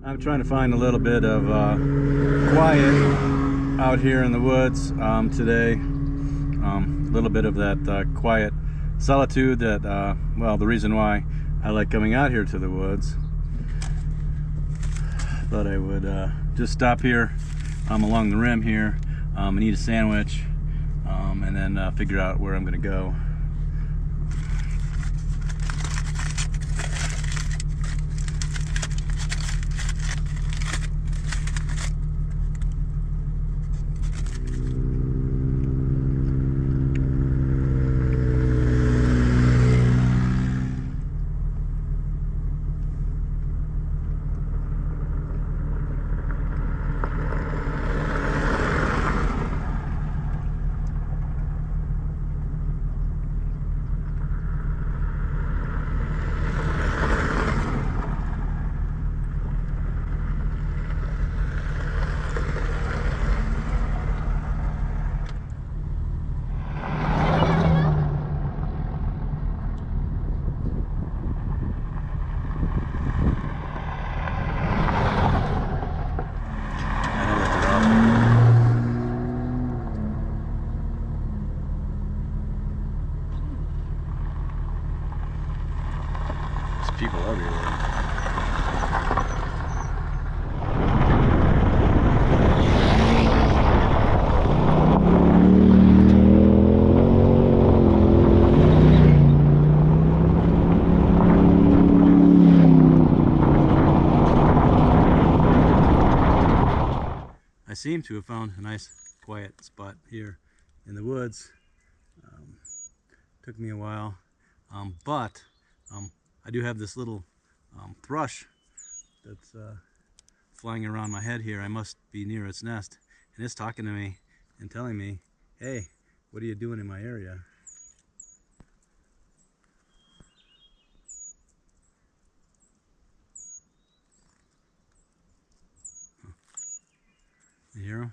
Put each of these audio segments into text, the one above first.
I'm trying to find a little bit of quiet out here in the woods today. A little bit of that quiet solitude that, well, the reason why I like coming out here to the woods. Thought I would just stop here along the rim here and eat a sandwich and then figure out where I'm going to go. People everywhere. I seem to have found a nice quiet spot here in the woods. Took me a while, but I do have this little thrush that's flying around my head here. I must be near its nest, and it's talking to me and telling me, hey, what are you doing in my area? You hear him?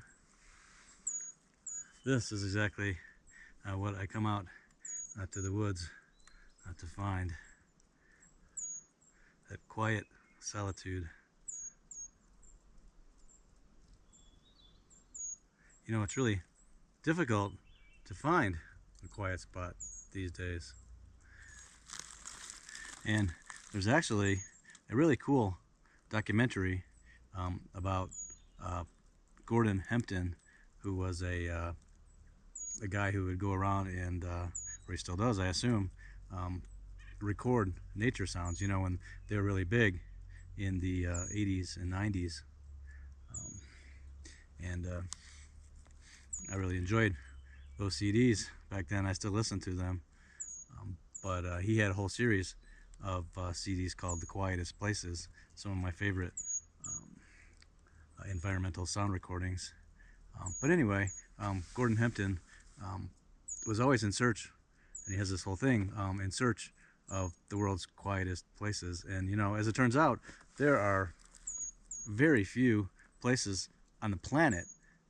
This is exactly what I come out to the woods to find. That quiet solitude. You know, it's really difficult to find a quiet spot these days. And there's actually a really cool documentary about Gordon Hempton, who was a guy who would go around and, or he still does, I assume, record nature sounds, you know, when they were really big in the 80s and 90s. I really enjoyed those CDs back then. I still listen to them. But he had a whole series of CDs called The Quietest Places, some of my favorite environmental sound recordings. But anyway, Gordon Hempton was always in search, and he has this whole thing in search of the world's quietest places. And you know, as it turns out, there are very few places on the planet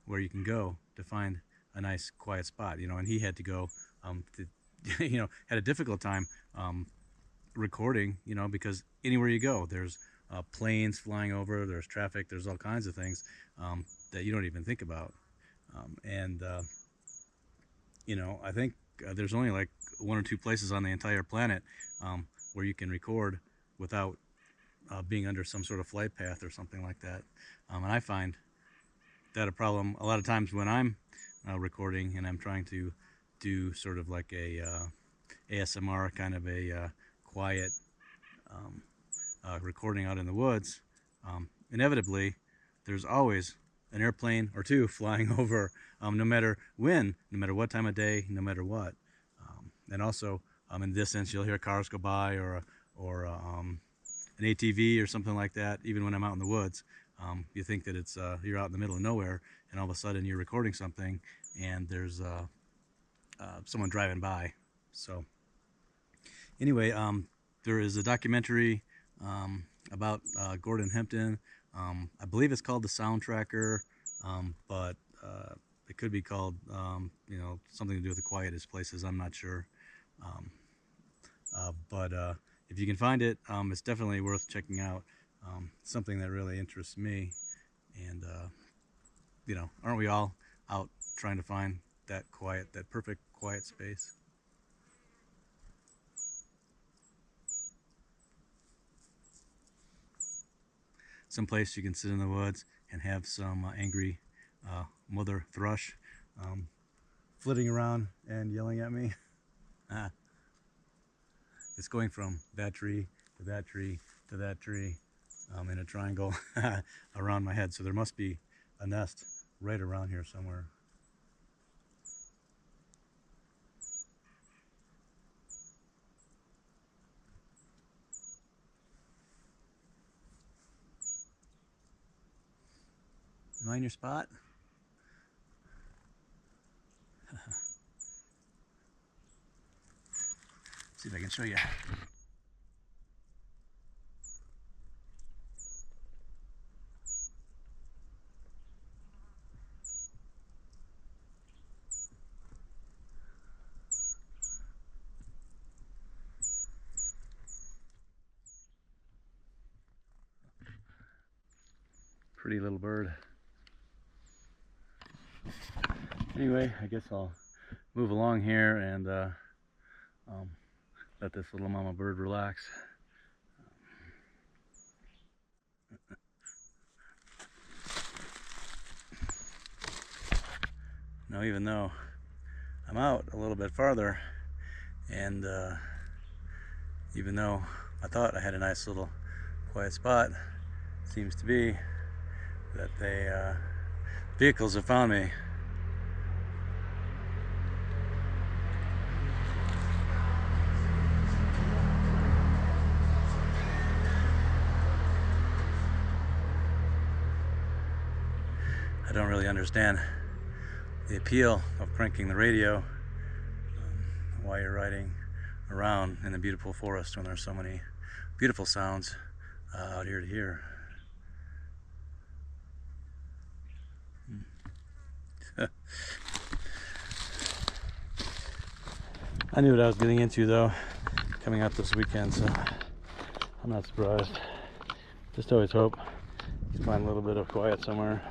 where you can go to find a nice quiet spot, you know. And he had to go to, you know, had a difficult time recording, you know, because anywhere you go, there's planes flying over, there's traffic, there's all kinds of things that you don't even think about. You know, I think there's only like one or two places on the entire planet where you can record without being under some sort of flight path or something like that. And I find that a problem a lot of times when I'm recording and I'm trying to do sort of like a ASMR kind of a quiet recording out in the woods. Inevitably, there's always an airplane or two flying over, no matter when, no matter what time of day, no matter what. And also, in the distance, you'll hear cars go by, or an ATV or something like that. Even when I'm out in the woods, you think that it's you're out in the middle of nowhere, and all of a sudden you're recording something, and there's someone driving by. So anyway, there is a documentary about Gordon Hempton. I believe it's called The Soundtracker, but it could be called, you know, something to do with the quietest places. I'm not sure. But if you can find it, it's definitely worth checking out. something that really interests me. And you know, aren't we all out trying to find that quiet, that perfect quiet space? Someplace you can sit in the woods and have some angry mother thrush flitting around and yelling at me. It's going from that tree to that tree to that tree in a triangle around my head. So there must be a nest right around here somewhere. Am I in your spot? See if I can show you. Pretty little bird. Anyway, I guess I'll move along here and let this little mama bird relax. Now, even though I'm out a little bit farther, and even though I thought I had a nice little quiet spot, it seems to be that vehicles have found me. I don't really understand the appeal of cranking the radio while you're riding around in the beautiful forest when there's so many beautiful sounds out here to hear. I knew what I was getting into though, coming out this weekend, so I'm not surprised. Just always hope you find a little bit of quiet somewhere.